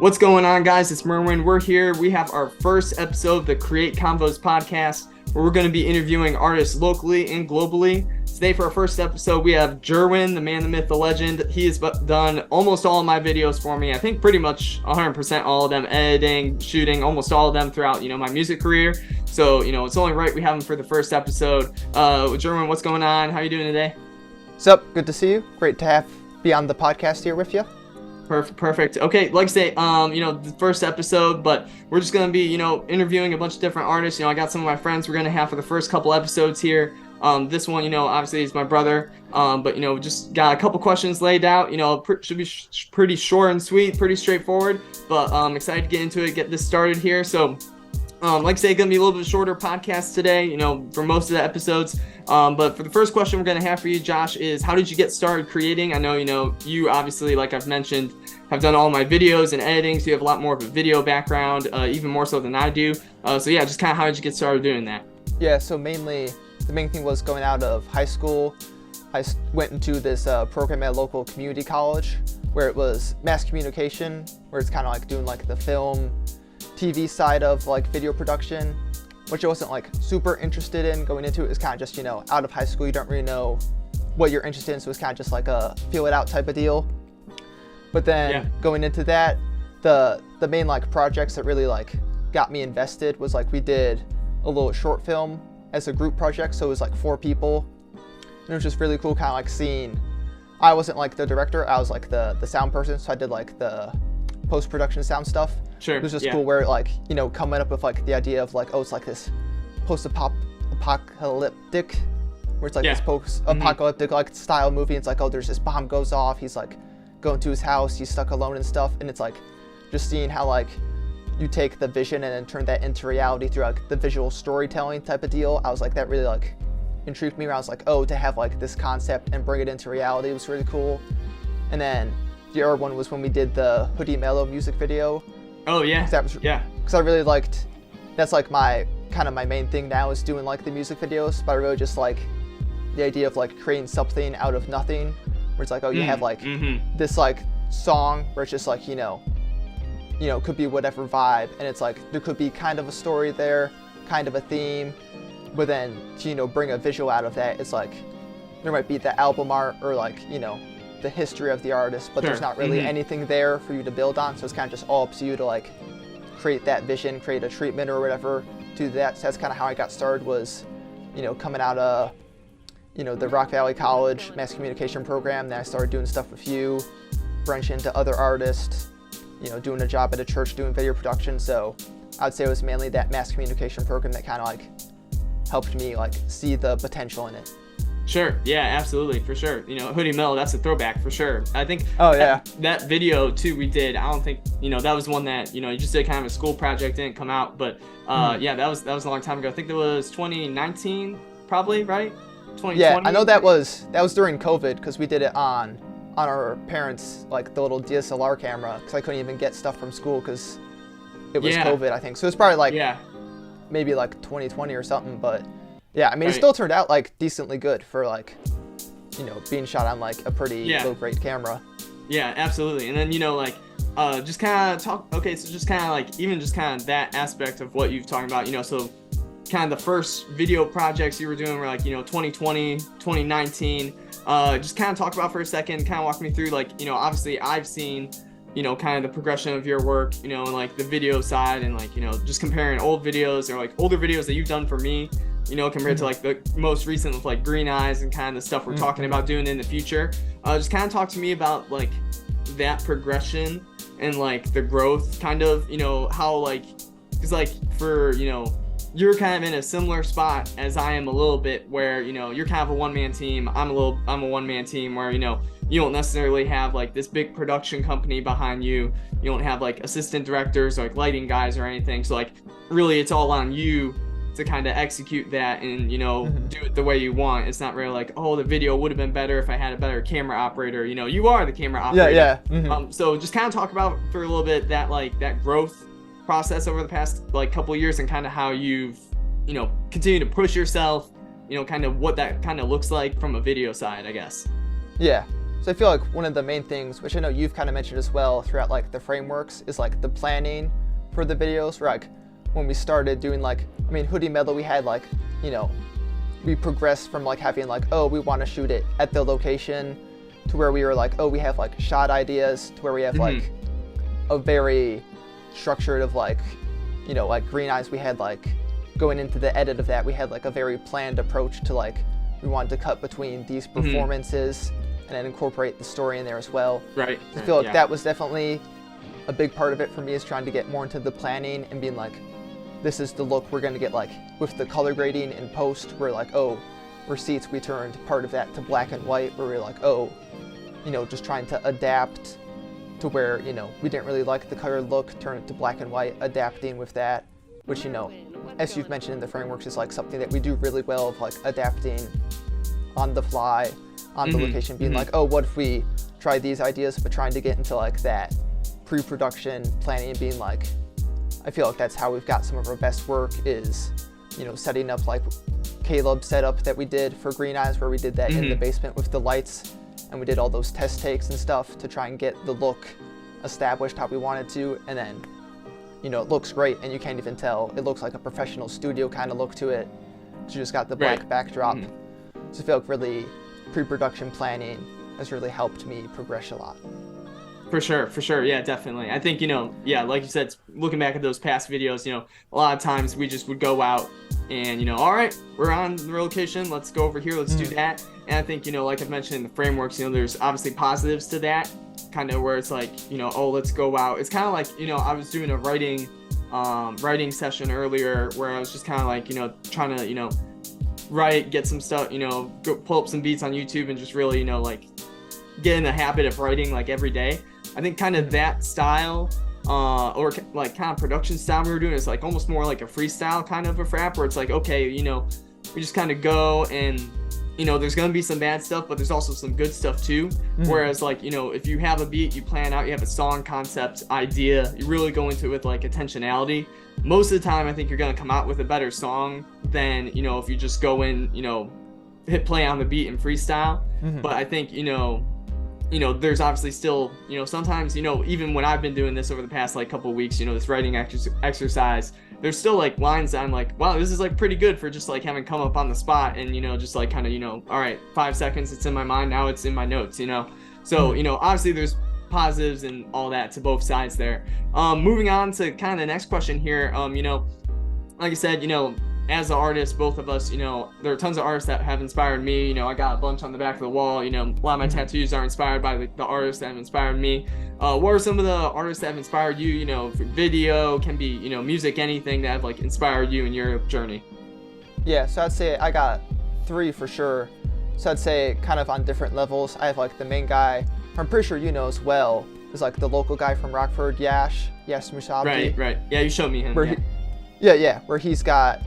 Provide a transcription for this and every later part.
What's going on, guys? It's Mirwin. We're here. We have our first episode of the Create Convos podcast, where we're going to be interviewing artists locally and globally. Today, for our first episode, we have Irwin, the man, the myth, the legend. He has done almost all of my videos for me. I think pretty much 100% all of them, editing, shooting, almost all of them throughout, my music career. So, it's only right we have him for the first episode. Irwin, what's going on? How are you doing today? What's up? Good to see you. Great to be on the podcast here with you. Perfect. Okay, like I say, the first episode, but we're just going to be, interviewing a bunch of different artists. I got some of my friends we're going to have for the first couple episodes here. This one, obviously is my brother, but, just got a couple questions laid out. Should be pretty short and sweet, pretty straightforward, but I'm excited to get into it, get this started here. So, like I say, going to be a little bit shorter podcast today, for most of the episodes. But for the first question we're going to have for you, Josh, is how did you get started creating? I know, you obviously, like I've mentioned, have done all my videos and editing, so you have a lot more of a video background, even more so than I do. So yeah, just kind of how did you get started doing that? Yeah, so mainly, the main thing was going out of high school. I went into this program at a local community college where it was mass communication, where it's kind of like doing like the film, TV side of like video production, which I wasn't like super interested in going into. It was kind of just, out of high school, you don't really know what you're interested in, so it's kind of just like a feel it out type of deal. But then going into that, the main like projects that really like got me invested was like we did a little short film as a group project, so it was like 4 people, and it was just really cool kind of like seeing. I wasn't like the director, I was like the sound person, so I did like the post-production sound stuff. Sure. It was just cool where like, coming up with like the idea of like, oh, it's like this post-apocalyptic, where it's like this post-apocalyptic like style movie. It's like, oh, there's this bomb goes off, he's like going to his house, he's stuck alone and stuff, and it's like just seeing how like you take the vision and then turn that into reality through like the visual storytelling type of deal. I was like, that really like intrigued me, where I was like, oh, to have like this concept and bring it into reality was really cool. And then the other one was when we did the Hoodie Mellow music video. Oh yeah. Because I really liked, that's like my main thing now is doing like the music videos, but I really just like the idea of like creating something out of nothing, where it's like, oh, you have like this like song where it's just like, could be whatever vibe, and it's like there could be kind of a story there, kind of a theme, but then to bring a visual out of that, it's like there might be the album art or like the history of the artist, but there's not really anything there for you to build on, so it's kind of just all up to you to like create that vision, create a treatment or whatever to that. So that's kind of how I got started, was coming out of the Rock Valley College mass communication program. Then I started doing stuff with you, branching into other artists, doing a job at a church doing video production. So I'd say it was mainly that mass communication program that kind of like helped me like see the potential in it. Sure. Yeah, absolutely. For sure. Hoodie Mellow, that's a throwback for sure. I think that video too we did, I don't think, that was one that, you just did kind of a school project, didn't come out, but yeah, that was a long time ago. I think that was 2019 probably, right? 2020. Yeah, I know that was during COVID, because we did it on our parents' like the little DSLR camera, because I couldn't even get stuff from school because it was COVID, I think. So it's probably like maybe like 2020 or something, but yeah, I mean, it still turned out like decently good for like, being shot on like a pretty low grade camera. Yeah, absolutely. And then, just kind of talk, okay, so just kind of like, even just kind of that aspect of what you've talked about, so kind of the first video projects you were doing were like, 2020, 2019, just kind of talk about for a second, kind of walk me through like, obviously I've seen, kind of the progression of your work, and like the video side, and like, just comparing old videos or like older videos that you've done for me, compared to like the most recent with like Green Eyes and kind of the stuff we're talking about doing in the future. Just kind of talk to me about like that progression and like the growth kind of, how like, cause like for, you're kind of in a similar spot as I am a little bit, where, you're kind of a one-man team. I'm a one-man team where, you don't necessarily have like this big production company behind you. You don't have like assistant directors or like lighting guys or anything. So like really it's all on you to kind of execute that and, do it the way you want. It's not really like, oh, the video would have been better if I had a better camera operator. You are the camera operator. So just kind of talk about for a little bit that like that growth process over the past like couple of years, and kind of how you've continued to push yourself, kind of what that kind of looks like from a video side, I guess. Yeah, So I feel like one of the main things, which I know you've kind of mentioned as well throughout like the frameworks, is like the planning for the videos. Where, like when we started doing like, I mean, Hoodie Metal, we had like, you know, we progressed from like having like, oh, we want to shoot it at the location, to where we were like, oh, we have like shot ideas, to where we have like a very structured of like, you know, like Green Eyes, we had like going into the edit of that, we had like a very planned approach to like, we wanted to cut between these performances and then incorporate the story in there as well. Right. I feel like that was definitely a big part of it for me, is trying to get more into the planning and being like, this is the look we're going to get, like with the color grading in post, where like, oh, receipts, we turned part of that to black and white, where we're like, oh, you know, just trying to adapt to where, you know, we didn't really like the color look, turn it to black and white, adapting with that, which, you know, as you've mentioned in the frameworks, is like something that we do really well, of like adapting on the fly, on the location, being like, oh, what if we try these ideas, but trying to get into like that pre-production planning and being like, I feel like that's how we've got some of our best work, is, you know, setting up like Caleb's setup that we did for Green Eyes, where we did that in the basement with the lights, and we did all those test takes and stuff to try and get the look established how we wanted to, and then, you know, it looks great, and you can't even tell. It looks like a professional studio kind of look to it. So you just got the black backdrop. So I feel like really pre-production planning has really helped me progress a lot. For sure. Yeah, definitely. I think, you know, yeah, like you said, looking back at those past videos, you know, a lot of times we just would go out and, you know, all right, we're on the location, let's go over here, let's do that. And I think, you know, like I've mentioned in the frameworks, you know, there's obviously positives to that, kind of where it's like, you know, oh, let's go out. It's kind of like, you know, I was doing a writing session earlier, where I was just kind of like, you know, trying to, you know, write, get some stuff, you know, go pull up some beats on YouTube and just really, you know, like get in the habit of writing like every day. I think kind of that style, or like kind of production style we were doing, is like almost more like a freestyle kind of a rap, where it's like, okay, you know, we just kind of go, and, you know, there's going to be some bad stuff, but there's also some good stuff too. Whereas like, you know, if you have a beat, you plan out, you have a song concept idea, you really go into it with like intentionality. Most of the time, I think you're going to come out with a better song than, you know, if you just go in, you know, hit play on the beat and freestyle. But I think, you know, there's obviously still, you know, sometimes, you know, even when I've been doing this over the past like couple of weeks, you know, this writing exercise, there's still like lines that I'm like, wow, this is like pretty good for just like having come up on the spot, and, you know, just like kind of, you know, all right, 5 seconds, it's in my mind, now it's in my notes, you know. So, you know, obviously there's positives and all that to both sides there. Moving on to kind of the next question here, you know, like I said, you know, as an artist, both of us, you know, there are tons of artists that have inspired me. You know, I got a bunch on the back of the wall. You know, a lot of my tattoos are inspired by the artists that have inspired me. What are some of the artists that have inspired you? You know, for video, can be, you know, music, anything that have like inspired you in your journey. Yeah, so I'd say I got 3 for sure. So I'd say kind of on different levels. I have like the main guy, I'm pretty sure you know as well, is like the local guy from Rockford, Yash Musabdi. Right. Yeah, you showed me him. Where where he's got,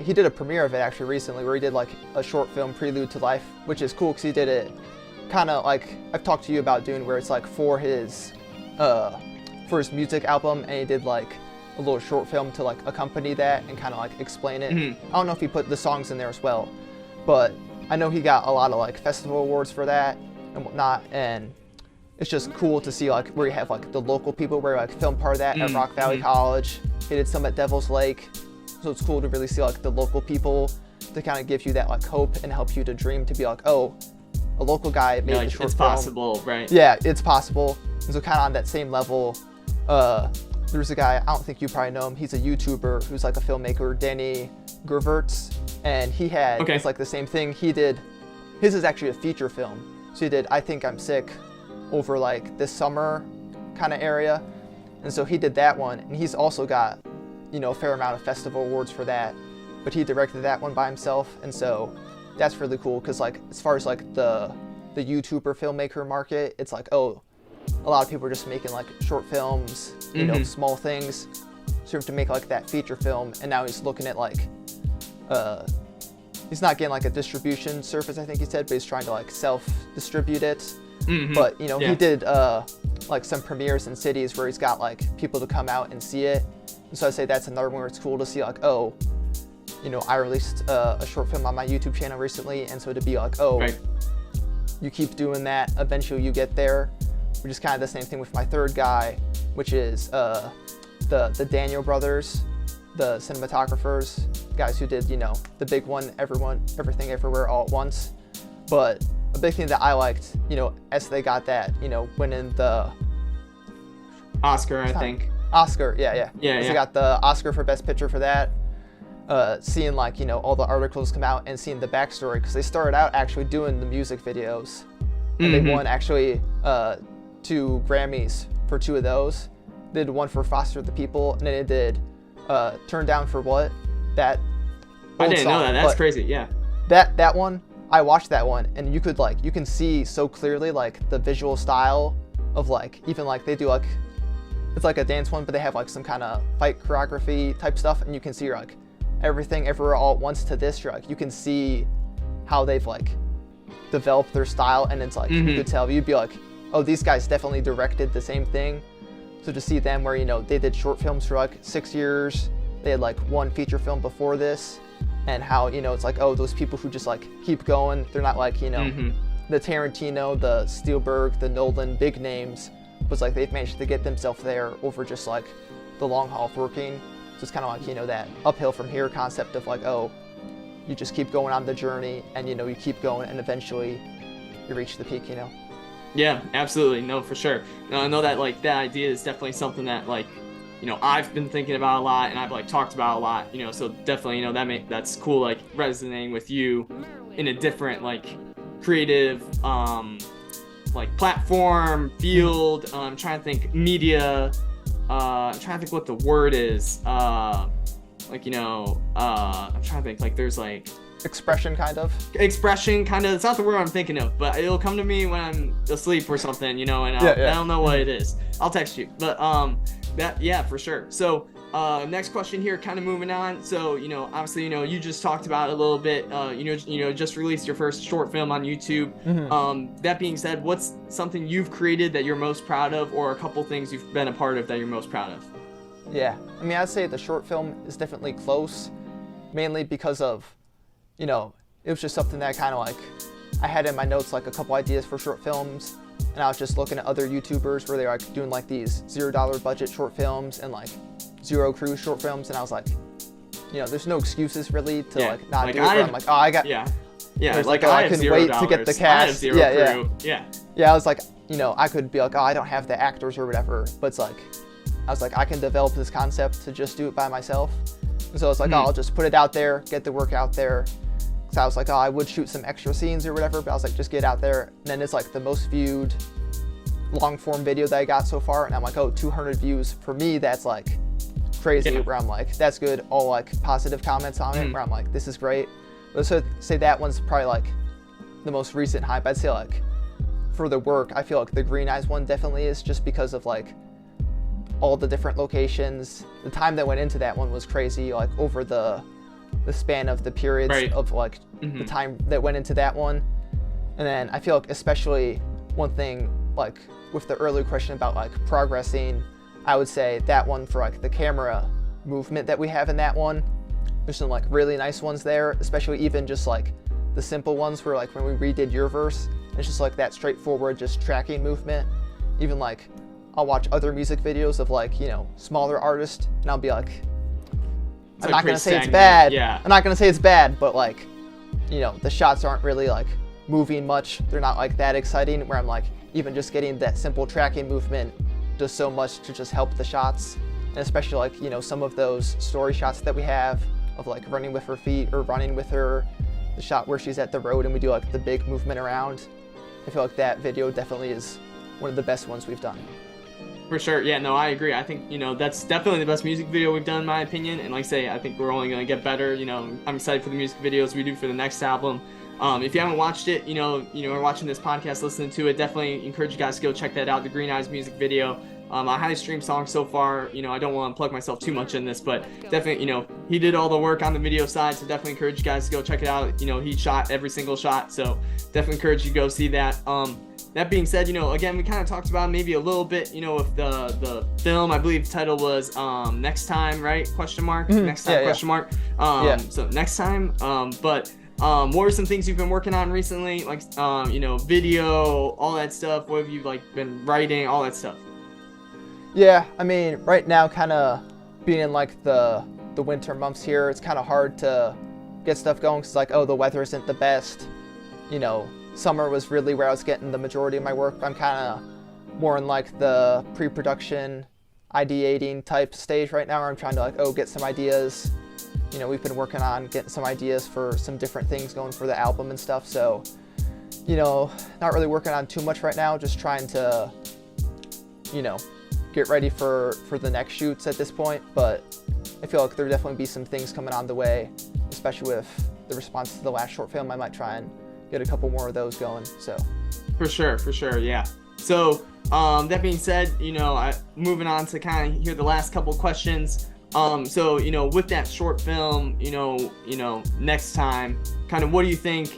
he did a premiere of it actually recently, where he did like a short film, Prelude to Life, which is cool because he did it kind of like I've talked to you about doing, where it's like for his music album, and he did like a little short film to like accompany that and kind of like explain it. I don't know if he put the songs in there as well, but I know he got a lot of like festival awards for that and whatnot, and it's just cool to see like where you have like the local people, where like film part of that at Rock Valley College. He did some at Devil's Lake. So it's cool to really see like the local people to kind of give you that like hope and help you to dream, to be like, oh, a local guy made like, the short it's film. possible, right? Yeah, it's possible. And so kind of on that same level, there's a guy, I don't think you probably know him, he's a YouTuber who's like a filmmaker, Danny Gerverts, and he had, it's like the same thing. He did, his is actually a feature film. So he did I Think I'm Sick over like this summer kind of area. And so he did that one, and he's also got, you know, a fair amount of festival awards for that, but he directed that one by himself. And so that's really cool, because like as far as like the YouTuber filmmaker market, it's like, oh, a lot of people are just making like short films, you know, small things. So you have to make like that feature film, and now he's looking at like, he's not getting like a distribution service, I think he said, but he's trying to like self-distribute it. But, you know, he did like some premieres in cities where he's got like people to come out and see it. And so I'd say that's another one where it's cool to see like, oh, you know, I released a short film on my YouTube channel recently, and so to be like, oh, you keep doing that, eventually you get there, which is kind of the same thing with my third guy, which is the Daniel brothers, the cinematographers, guys who did, you know, the big one, Everything Everywhere All at Once. But a big thing that I liked, you know, as they got that, you know, winning the Oscar, I think. Oscar, yeah. Yeah. They got the Oscar for Best Picture for that. Seeing, like, you know, all the articles come out and seeing the backstory, because they started out actually doing the music videos, and they won actually 2 Grammys for 2 of those. They did one for Foster the People, and then they did Turn Down for What? That I didn't know that. That's crazy. Yeah. That one, I watched that one, and you can see so clearly, like, the visual style of, like, even, like, they do, like, it's like a dance one, but they have, like, some kind of fight choreography type stuff, and you can see, like, Everything Everywhere All at Once to this, like, you can see how they've, like, developed their style, and it's, like, you could tell, you'd be like, oh, these guys definitely directed the same thing. So to see them where, you know, they did short films for, like, 6 years, they had, like, 1 feature film before this, and how, you know, it's like, oh, those people who just, like, keep going, they're not, like, you know, the Tarantino, the Spielberg, the Nolan big names, was like they've managed to get themselves there over just, like, the long haul of working. So it's kind of like, you know, that uphill from here concept of, like, oh, you just keep going on the journey, and, you know, you keep going, and eventually you reach the peak, you know. Yeah, absolutely. No, for sure. No, I know that, like, that idea is definitely something that, like, you know, I've been thinking about a lot, and I've, like, talked about a lot, you know, so definitely, you know, that's cool, like, resonating with you in a different, like, creative, like, platform, field. I'm trying to think, media, I'm trying to think what the word is, like, you know, I'm trying to think, like, there's, like, expression kind of. It's not the word I'm thinking of, but it'll come to me when I'm asleep or something, you know, and I don't know what it is. I'll text you, but yeah, for sure. So next question here, kind of moving on. So, you know, obviously, you know, you just talked about it a little bit, you know, just released your first short film on YouTube. That being said, what's something you've created that you're most proud of, or a couple things you've been a part of that you're most proud of? Yeah, I mean, I'd say the short film is definitely close, mainly because of, you know, it was just something that kind of, like, I had in my notes, like, a couple ideas for short films, and I was just looking at other YouTubers where they're, like, doing, like, these $0 budget short films and, like, zero crew short films, and I was like, you know, there's no excuses really to like not do it. I'm like, oh, I got like, I couldn't wait to get the cast. I have zero crew. I was like, you know, I could be like, oh, I don't have the actors or whatever, but it's like, I was like, I can develop this concept to just do it by myself. And so I was like, oh, I'll just put it out there, get the work out there. So I was like, oh, I would shoot some extra scenes or whatever, but I was like, just get out there. And then it's like the most viewed long form video that I got so far, and I'm like, oh, 200 views. For me, that's like crazy, where I'm like, that's good. All like positive comments on it, where I'm like, this is great. Let's say that one's probably like the most recent hype. I'd say like for the work, I feel like the Green Eyes one definitely is, just because of like all the different locations. The time that went into that one was crazy, like over the span of the periods of like the time that went into that one. And then I feel like especially one thing, like with the earlier question about like progressing, I would say that one for like the camera movement that we have in that one. There's some like really nice ones there, especially even just like the simple ones where like when we redid your verse, it's just like that straightforward just tracking movement. Even like I'll watch other music videos of like, you know, smaller artists, and I'll be like, I'm not gonna say it's bad. I'm not gonna say it's bad, but like, you know, the shots aren't really like moving much. They're not like that exciting, where I'm like, even just getting that simple tracking movement does so much to just help the shots. And especially like, you know, some of those story shots that we have of like running with her feet or running with her, the shot where she's at the road and we do like the big movement around. I feel like that video definitely is one of the best ones we've done. For sure. Yeah, no, I agree. I think, you know, that's definitely the best music video we've done, in my opinion. And like I say, I think we're only going to get better. You know, I'm excited for the music videos we do for the next album. If you haven't watched it, you know, are watching this podcast, listening to it, definitely encourage you guys to go check that out, the Green Eyes music video. A highly streamed song so far. You know, I don't want to plug myself too much in this, but definitely, you know, he did all the work on the video side, so definitely encourage you guys to go check it out. You know, he shot every single shot, so definitely encourage you to go see that. That being said, you know, again, we kind of talked about maybe a little bit, you know, with the film. I believe the title was Next Time, right? Question mark. Next time, question mark. So next time. But what are some things you've been working on recently? Like, you know, video, all that stuff. What have you like been writing? All that stuff. Yeah, I mean, right now, kind of being in like the winter months here, it's kind of hard to get stuff going because like, oh, the weather isn't the best. You know, summer was really where I was getting the majority of my work. I'm kind of more in like the pre-production, ideating type stage right now, where I'm trying to like, oh, get some ideas. You know, we've been working on getting some ideas for some different things going for the album and stuff. So, you know, not really working on too much right now, just trying to, you know, get ready for the next shoots at this point. But I feel like there'll definitely be some things coming on the way, especially with the response to the last short film. I might try and get a couple more of those going. So for sure, yeah. So that being said, you know, moving on to kind of hear the last couple questions. So, you know, with that short film, you know, next time, kind of what do you think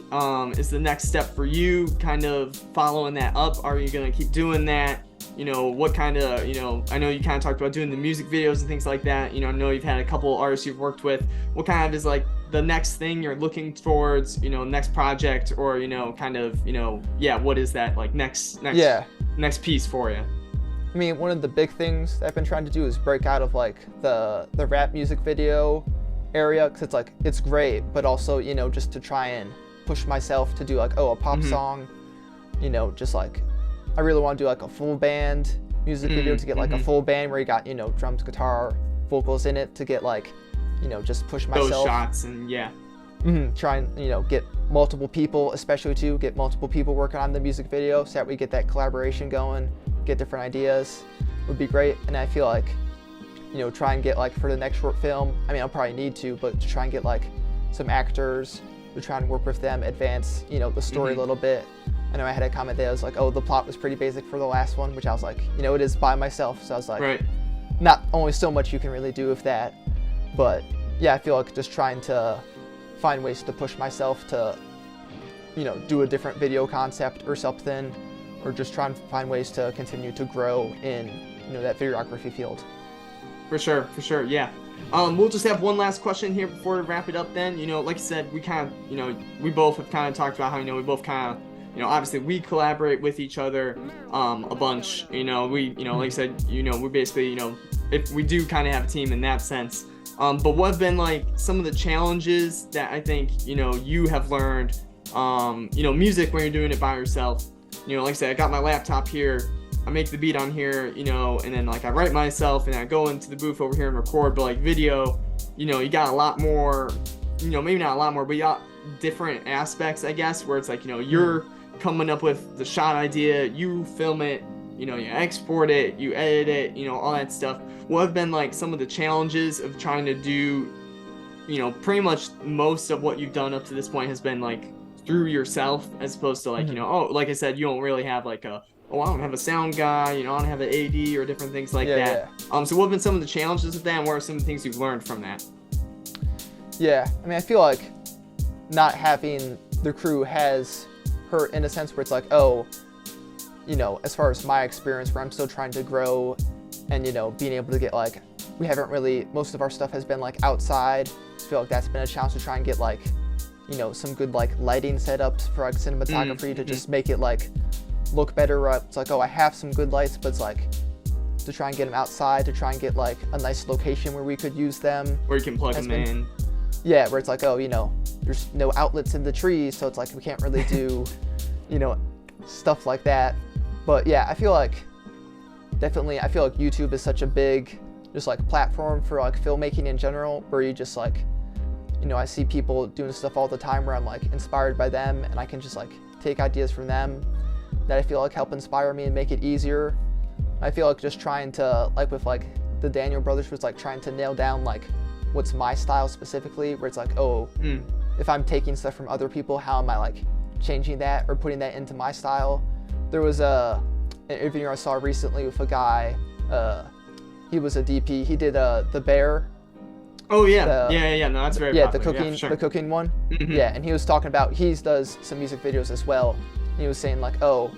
is the next step for you, kind of following that up? Are you going to keep doing that? You know, what kind of, you know, I know you kind of talked about doing the music videos and things like that. You know, I know you've had a couple artists you've worked with. What kind of is like the next thing you're looking towards, you know, next project, or, you know, kind of, you know, yeah, what is that like next piece for you? I mean, one of the big things that I've been trying to do is break out of like the rap music video area, because it's like, it's great, but also, you know, just to try and push myself to do like, oh, a pop song, you know, just like, I really want to do like a full band music video, to get like a full band where you got, you know, drums, guitar, vocals in it, to get like, you know, just push myself. Those shots and yeah. Try and, you know, get multiple people, especially to get multiple people working on the music video, so that we get that collaboration going, get different ideas, would be great. And I feel like, you know, try and get like for the next short film, I mean, I'll probably need to, but to try and get like some actors, to try and work with them, advance, you know, the story a little bit. I know I had a comment that was like, oh, the plot was pretty basic for the last one, which I was like, you know, it is by myself. So I was like, not only so much you can really do with that, but yeah, I feel like just trying to find ways to push myself to, you know, do a different video concept or something, or just try and find ways to continue to grow in, you know, that videography field. For sure, yeah. We'll just have one last question here before we wrap it up then. You know, like I said, we kind of, you know, we both have kind of talked about how, you know, we both kind of, you know, obviously we collaborate with each other a bunch. You know, we, you know, like I said, you know, we basically, you know, if we do kind of have a team in that sense. But what have been like some of the challenges that I think, you know, you have learned, you know, music when you're doing it by yourself? You know, like I said, I got my laptop here, I make the beat on here, you know, and then like I write myself and I go into the booth over here and record. But like video, you know, you got a lot more, you know, maybe not a lot more, but you got different aspects, I guess, where it's like, you know, you're coming up with the shot idea, you film it, you know, you export it, you edit it, you know, all that stuff. What have been like some of the challenges of trying to do, you know, pretty much most of what you've done up to this point has been like through yourself, as opposed to like, you know, oh, like I said, you don't really have like a, oh, I don't have a sound guy, you know, I don't have an AD or different things like that. Yeah. So what have been some of the challenges of that, and what are some of the things you've learned from that? Yeah, I mean, I feel like not having the crew has hurt in a sense where it's like, oh, you know, as far as my experience where I'm still trying to grow and, you know, being able to get like, we haven't really, most of our stuff has been like outside. I feel like that's been a challenge to try and get like, you know, some good like lighting setups for like cinematography to just make it like look better. It's like, oh, I have some good lights, but it's like to try and get them outside, to try and get like a nice location where we could use them. Where you can plug them in. Yeah, where it's like, oh, you know, there's no outlets in the trees, so it's like we can't really do, you know, stuff like that. But yeah, I feel like definitely, I feel like YouTube is such a big just like platform for like filmmaking in general, where you just like, you know, I see people doing stuff all the time where I'm like inspired by them, and I can just like take ideas from them that I feel like help inspire me and make it easier. I feel like just trying to, like with like the Daniel brothers, was like trying to nail down like what's my style specifically, where it's like, oh, if I'm taking stuff from other people, how am I like changing that or putting that into my style? There was an interview I saw recently with a guy, he was a DP, he did The Bear. Oh yeah, yeah, no, that's very popular. The cooking one. Yeah, and he was talking about, he does some music videos as well. He was saying like, oh,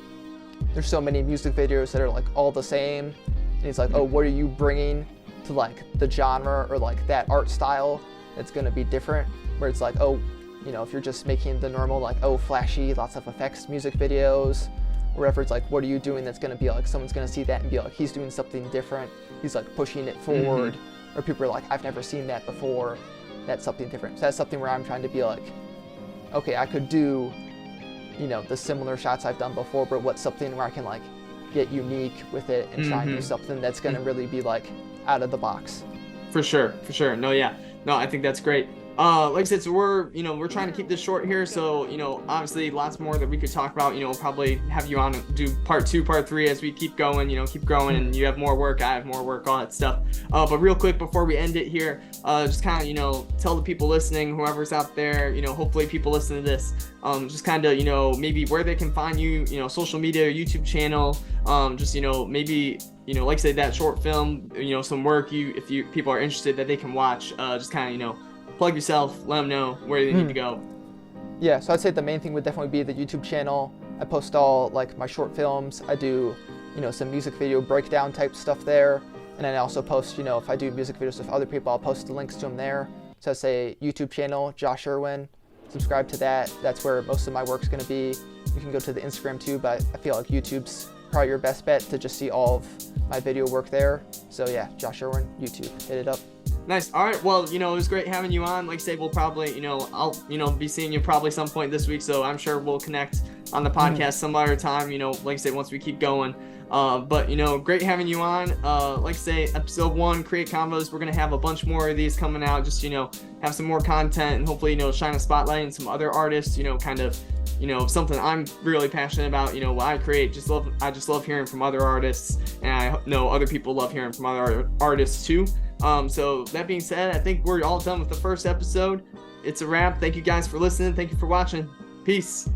there's so many music videos that are like all the same. And he's like, oh, what are you bringing to like the genre or like that art style that's gonna be different? Where it's like, oh, you know, if you're just making the normal like, oh, flashy, lots of effects music videos, or whatever, it's like, what are you doing that's going to be like, someone's going to see that and be like, he's doing something different, he's like pushing it forward, or people are like, I've never seen that before, that's something different. So that's something where I'm trying to be like, okay, I could do, you know, the similar shots I've done before, but what's something where I can like get unique with it and try and do something that's going to really be like out of the box. For sure. No, yeah. No, I think that's great. Like I said, so we're trying to keep this short here. So, you know, obviously lots more that we could talk about, you know, probably have you on and do part 2, part 3 as we keep going, you know, keep growing, and you have more work, I have more work, all that stuff. But real quick before we end it here, just kind of, you know, tell the people listening, whoever's out there, you know, hopefully people listen to this, just kind of, you know, maybe where they can find you, you know, social media, YouTube channel, just, you know, maybe, you know, like say that short film, you know, some work if people are interested that they can watch, just kind of, you know, plug yourself, let them know where they need to go. Yeah, so I'd say the main thing would definitely be the YouTube channel. I post all like my short films. I do, you know, some music video breakdown type stuff there. And then I also post, you know, if I do music videos with other people, I'll post the links to them there. So I'd say YouTube channel, Josh Irwin, subscribe to that. That's where most of my work's gonna be. You can go to the Instagram too, but I feel like YouTube's probably your best bet to just see all of my video work there. So yeah, Josh Irwin, YouTube, hit it up. Nice. All right. Well, you know, it was great having you on. Like I say, we'll probably, you know, I'll, you know, be seeing you probably some point this week. So I'm sure we'll connect on the podcast some other time, you know, like I say, once we keep going. But, you know, great having you on. Like I say, episode 1, Create Combos. We're going to have a bunch more of these coming out. Just, you know, have some more content and hopefully, you know, shine a spotlight on some other artists, you know, kind of, you know, something I'm really passionate about, you know, what I create. I just love hearing from other artists, and I know other people love hearing from other artists too. So that being said, I think we're all done with the first episode. It's a wrap. Thank you guys for listening. Thank you for watching. Peace.